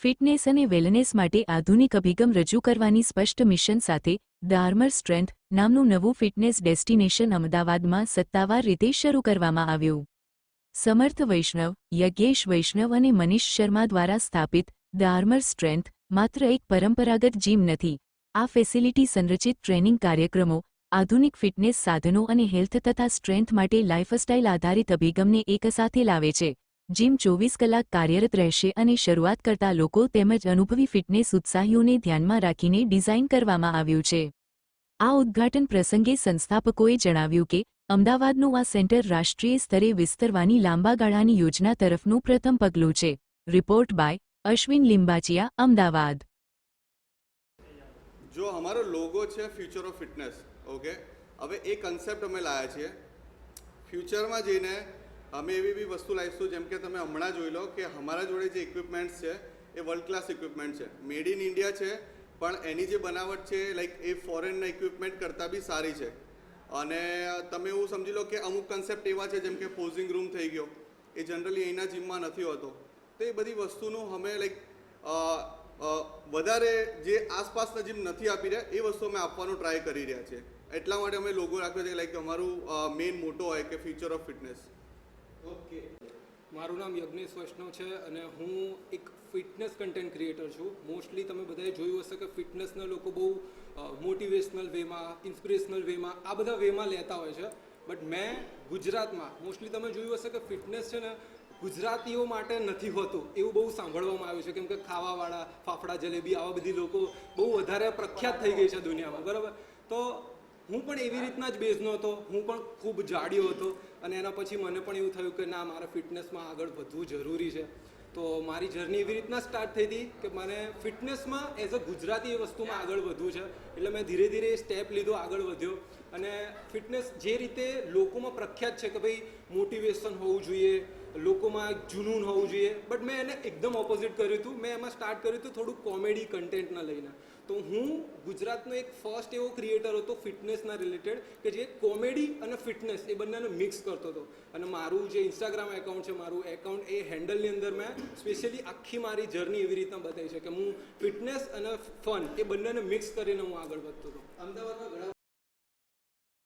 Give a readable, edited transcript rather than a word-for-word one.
Fitness અને wellness માટે આધુનિક અભિગમ રજૂ કરવાની સ્પષ્ટ મિશન સાથે ધ આર્મર સ્ટ્રેન્થ નામનું નવું ફિટનેસ ડેસ્ટિનેશન અમદાવાદમાં સત્તાવાર રીતે શરૂ કરવામાં આવ્યું. સમર્થ વૈષ્ણવ, યજ્ઞેશ વૈષ્ણવ અને મનીષ શર્મા દ્વારા સ્થાપિત ધ આર્મર સ્ટ્રેન્થ માત્ર એક પરંપરાગત જીમ નથી. આ ફેસિલિટી સંરચિત ટ્રેનિંગ કાર્યક્રમો, આધુનિક ફિટનેસ સાધનો અને હેલ્થ તથા સ્ટ્રેન્થ માટે લાઇફસ્ટાઇલ આધારિત અભિગમને એકસાથે લાવે છે. જીમ 24 કલાક કાર્યરત રહેશે અને શરૂઆત કરતા લોકો તેમજ અનુભવી ફિટનેસ ઉત્સાહીઓને ધ્યાનમાં રાખીને ડિઝાઇન કરવામાં આવ્યું છે. આ ઉદ્ઘાટન પ્રસંગે સંસ્થાપકોએ જણાવ્યું કે અમદાવાદનું આ સેન્ટર રાષ્ટ્રીય સ્તરે વિસ્તરવાની લાંબા ગાળાની યોજના તરફનું પ્રથમ પગલું છે. Report by Ashwin Limbachiya, Ahmedabad. જો અમારો લોગો છે ફ્યુચર ઓફ ફિટનેસ, ઓકે, હવે એ કન્સેપ્ટ અમે લાવ્યા છીએ. ફ્યુચરમાં જઈને અમે એવી બી વસ્તુ લાવીશું, જેમ કે તમે હમણાં જોઈ લો કે અમારા જોડે જે ઇક્વિપમેન્ટ્સ છે એ વર્લ્ડ ક્લાસ ઇક્વિપમેન્ટ છે, મેડ ઇન ઇન્ડિયા છે, પણ એની જે બનાવટ છે લાઈક એ ફોરેનના ઇક્વિપમેન્ટ કરતાં બી સારી છે. અને તમે એવું સમજી લો કે અમુક કન્સેપ્ટ એવા છે જેમ કે પોઝિંગ રૂમ થઈ ગયો, એ જનરલી અહીંના જીમમાં નથી હોતો. તો એ બધી વસ્તુનું અમે લાઈક વધારે જે આસપાસના જીમ નથી આપી રહ્યા એ વસ્તુ અમે આપવાનું ટ્રાય કરી રહ્યા છીએ. એટલા માટે અમે લોગો રાખ્યો છે લાઈક અમારું મેઇન મોટો હોય કે ફ્યુચર ઓફ ફિટનેસ. ઓકે, મારું નામ યજ્ઞેશ વૈષ્ણવ છે અને હું એક ફિટનેસ કન્ટેન્ટ ક્રિએટર છું. મોસ્ટલી તમે બધાએ જોયું હશે કે ફિટનેસના લોકો બહુ મોટિવેશનલ વેમાં, ઇન્સ્પિરેશનલ વેમાં, આ બધા વેમાં લેતા હોય છે. બટ મેં ગુજરાતમાં મોસ્ટલી તમે જોયું હશે કે ફિટનેસ છે ને ગુજરાતીઓ માટે નથી હોતું એવું બહુ સાંભળવામાં આવ્યું છે, કેમ કે ખાવાવાળા, ફાફડા જલેબી આવા બધી લોકો બહુ વધારે પ્રખ્યાત થઈ ગઈ છે દુનિયામાં, બરાબર. તો હું પણ એવી રીતના જ બેઝનો હતો, હું પણ ખૂબ જાડિયો હતો અને એના પછી મને પણ એવું થયું કે ના, મારે ફિટનેસમાં આગળ વધવું જરૂરી છે. તો મારી જર્ની એવી રીતના સ્ટાર્ટ થઈ હતી કે મને ફિટનેસમાં એઝ અ ગુજરાતી એ વસ્તુમાં આગળ વધવું છે. એટલે મેં ધીરે ધીરે સ્ટેપ લીધો, આગળ વધ્યો. અને ફિટનેસ જે રીતે લોકોમાં પ્રખ્યાત છે કે ભાઈ મોટિવેશન હોવું જોઈએ, લોકોમાં એક જુનૂન હોવું જોઈએ, બટ મેં એને એકદમ ઓપોઝિટ કર્યું હતું. મેં એમાં સ્ટાર્ટ કર્યું હતું થોડું કોમેડી કન્ટેન્ટના લઈને. તો હું ગુજરાતનો એક ફર્સ્ટ એવો ક્રિએટર હતો ફિટનેસના રિલેટેડ કે જે કોમેડી અને ફિટનેસ એ બંનેને મિક્સ કરતો હતો. અને મારું જે ઇન્સ્ટાગ્રામ એકાઉન્ટ છે, મારું એકાઉન્ટ એ હેન્ડલની અંદર મેં સ્પેશિયલી આખી મારી જર્ની એવી રીતના બતાવી છે કે હું ફિટનેસ અને ફન એ બંનેને મિક્સ કરીને હું આગળ વધતો હતો. અમદાવાદમાં ઘણા